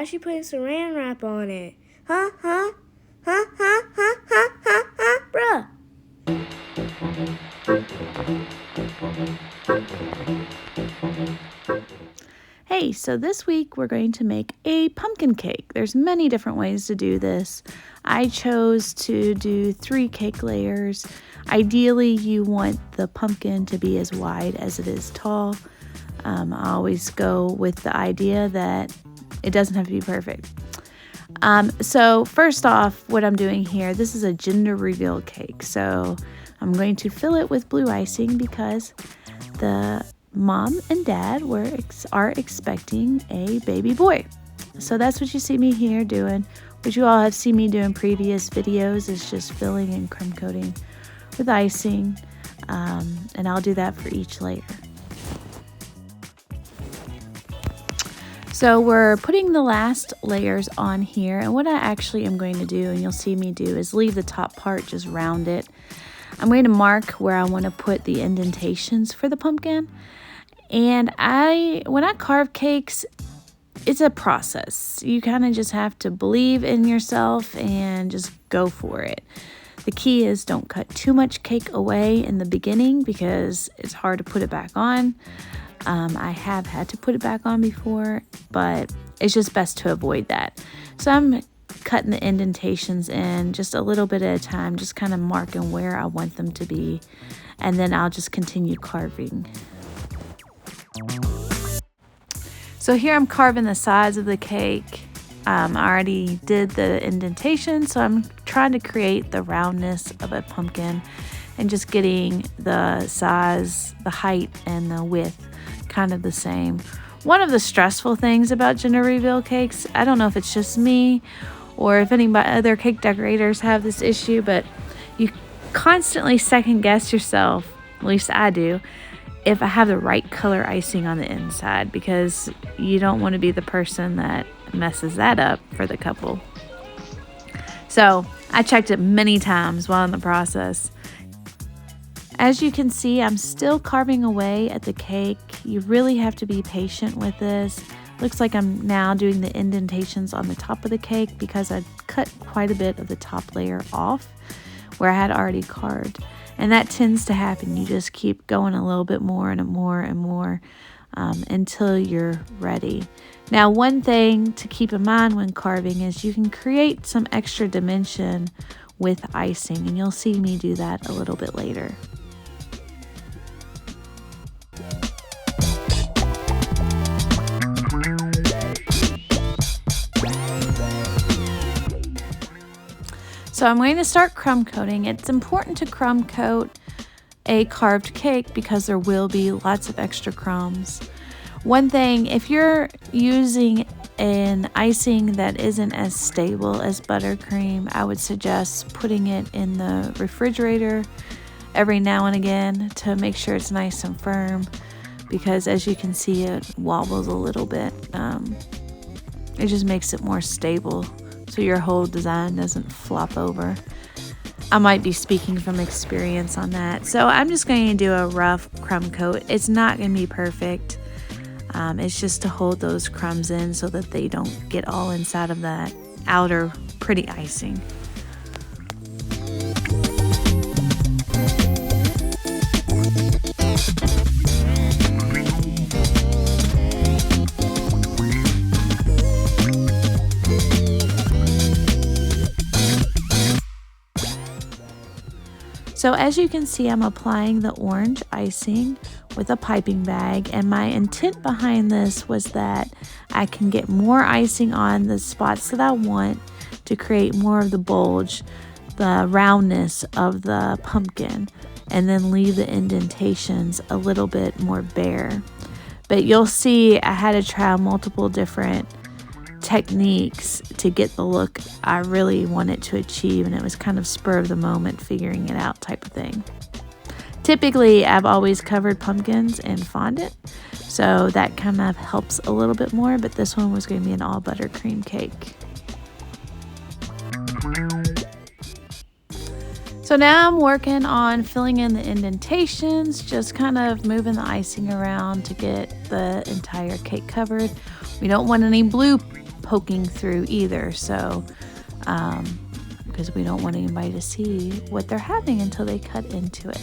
is she putting saran wrap on it? Huh? Huh? Huh? Huh? Huh? Huh? Huh? Huh? Bruh. Hey, so this week we're going to make a pumpkin cake. There's many different ways to do this. I chose to do 3 cake layers. Ideally, you want the pumpkin to be as wide as it is tall. I always go with the idea that it doesn't have to be perfect. So first off, what I'm doing here, this is a gender reveal cake. So I'm going to fill it with blue icing because the mom and dad are expecting a baby boy. So that's what you see me here doing. What you all have seen me do in previous videos is just filling and crumb coating with icing. And I'll do that for each layer. So we're putting the last layers on here, and what I actually am going to do, and you'll see me do, is leave the top part, just round it. I'm going to mark where I want to put the indentations for the pumpkin. And when I carve cakes, it's a process. You kind of just have to believe in yourself and just go for it. The key is don't cut too much cake away in the beginning because it's hard to put it back on. I have had to put it back on before, but it's just best to avoid that. So I'm cutting the indentations in just a little bit at a time, just kind of marking where I want them to be, and then I'll just continue carving. So here I'm carving the sides of the cake. I already did the indentation, so I'm trying to create the roundness of a pumpkin and just getting the size, the height, and the width kind of the same. One of the stressful things about gender reveal cakes, I don't know if it's just me or if any other cake decorators have this issue, but you constantly second guess yourself, at least I do, if I have the right color icing on the inside, because you don't want to be the person that messes that up for the couple. So I checked it many times while in the process. As you can see, I'm still carving away at the cake. You really have to be patient with this. Looks like I'm now doing the indentations on the top of the cake because I cut quite a bit of the top layer off where I had already carved. And that tends to happen. You just keep going a little bit more and more and more until you're ready. Now, one thing to keep in mind when carving is you can create some extra dimension with icing, and you'll see me do that a little bit later. So I'm going to start crumb coating. It's important to crumb coat a carved cake because there will be lots of extra crumbs. One thing, if you're using an icing that isn't as stable as buttercream, I would suggest putting it in the refrigerator every now and again to make sure it's nice and firm, because as you can see, it wobbles a little bit. It just makes it more stable so your whole design doesn't flop over. I might be speaking from experience on that. So I'm just going to do a rough crumb coat. It's not going to be perfect. It's just to hold those crumbs in so that they don't get all inside of that outer pretty icing. So as you can see, I'm applying the orange icing with a piping bag, and my intent behind this was that I can get more icing on the spots that I want to create more of the bulge, the roundness of the pumpkin, and then leave the indentations a little bit more bare. But you'll see I had to try multiple different techniques to get the look I really wanted to achieve, and it was kind of spur of the moment figuring it out type of thing. Typically, I've always covered pumpkins in fondant, so that kind of helps a little bit more, but this one was going to be an all buttercream cake. So now I'm working on filling in the indentations, just kind of moving the icing around to get the entire cake covered. We don't want any blue poking through either. So, because we don't want anybody to see what they're having until they cut into it.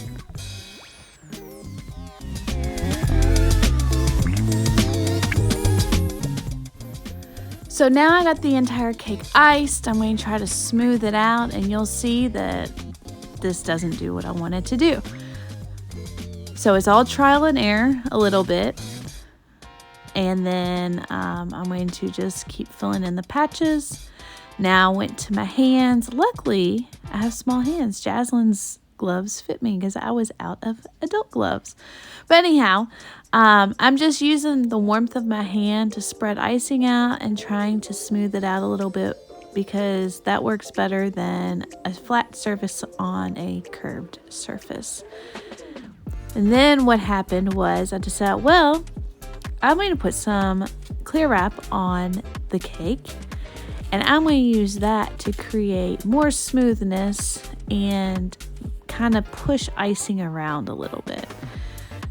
So now I got the entire cake iced. I'm going to try to smooth it out, and you'll see that this doesn't do what I want it to do. So it's all trial and error a little bit. And then I'm going to just keep filling in the patches. Now I went to my hands. Luckily, I have small hands. Jaslyn's gloves fit me because I was out of adult gloves. But anyhow, I'm just using the warmth of my hand to spread icing out and trying to smooth it out a little bit, because that works better than a flat surface on a curved surface. And then what happened was I decided, well, I'm going to put some clear wrap on the cake, and I'm going to use that to create more smoothness and kind of push icing around a little bit.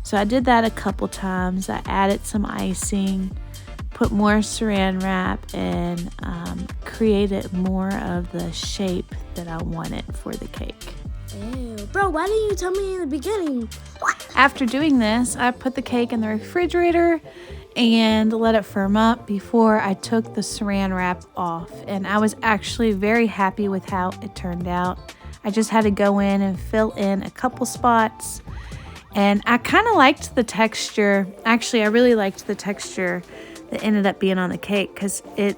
So I did that a couple times. I added some icing, put more saran wrap, and created more of the shape that I wanted for the cake. Ew, bro, why didn't you tell me in the beginning? After doing this, I put the cake in the refrigerator and let it firm up before I took the saran wrap off. And I was actually very happy with how it turned out. I just had to go in and fill in a couple spots. And I kind of liked the texture. Actually, I really liked the texture that ended up being on the cake, because it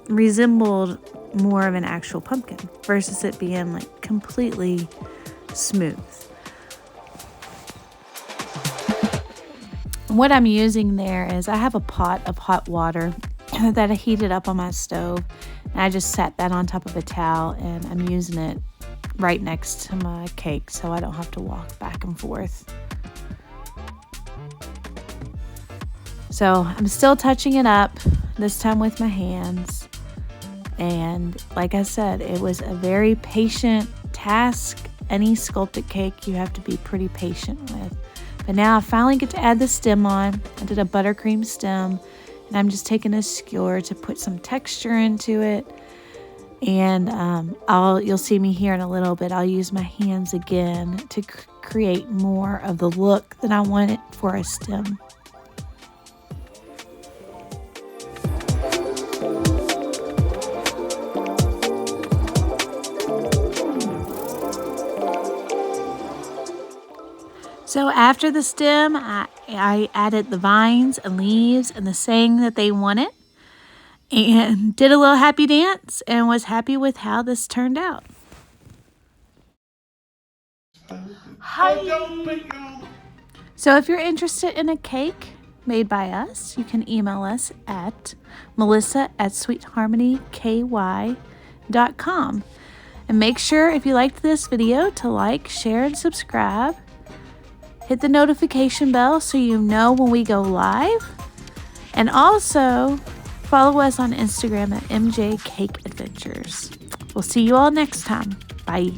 resembled more of an actual pumpkin versus it being like completely smooth. What I'm using there is I have a pot of hot water that I heated up on my stove, and I just set that on top of a towel, and I'm using it right next to my cake so I don't have to walk back and forth. So I'm still touching it up, this time with my hands. And like I said, it was a very patient task. Any sculpted cake you have to be pretty patient with. But now I finally get to add the stem on. I did a buttercream stem, and I'm just taking a skewer to put some texture into it. And you'll see me here in a little bit. I'll use my hands again to create more of the look that I wanted for a stem. So after the stem, I added the vines and leaves and the saying that they wanted, and did a little happy dance, and was happy with how this turned out. Hi! So if you're interested in a cake made by us, you can email us at melissa@sweetharmonyky.com. And make sure, if you liked this video, to like, share, and subscribe. Hit the notification bell so you know when we go live. And also follow us on Instagram at MJ Cake Adventures. We'll see you all next time. Bye.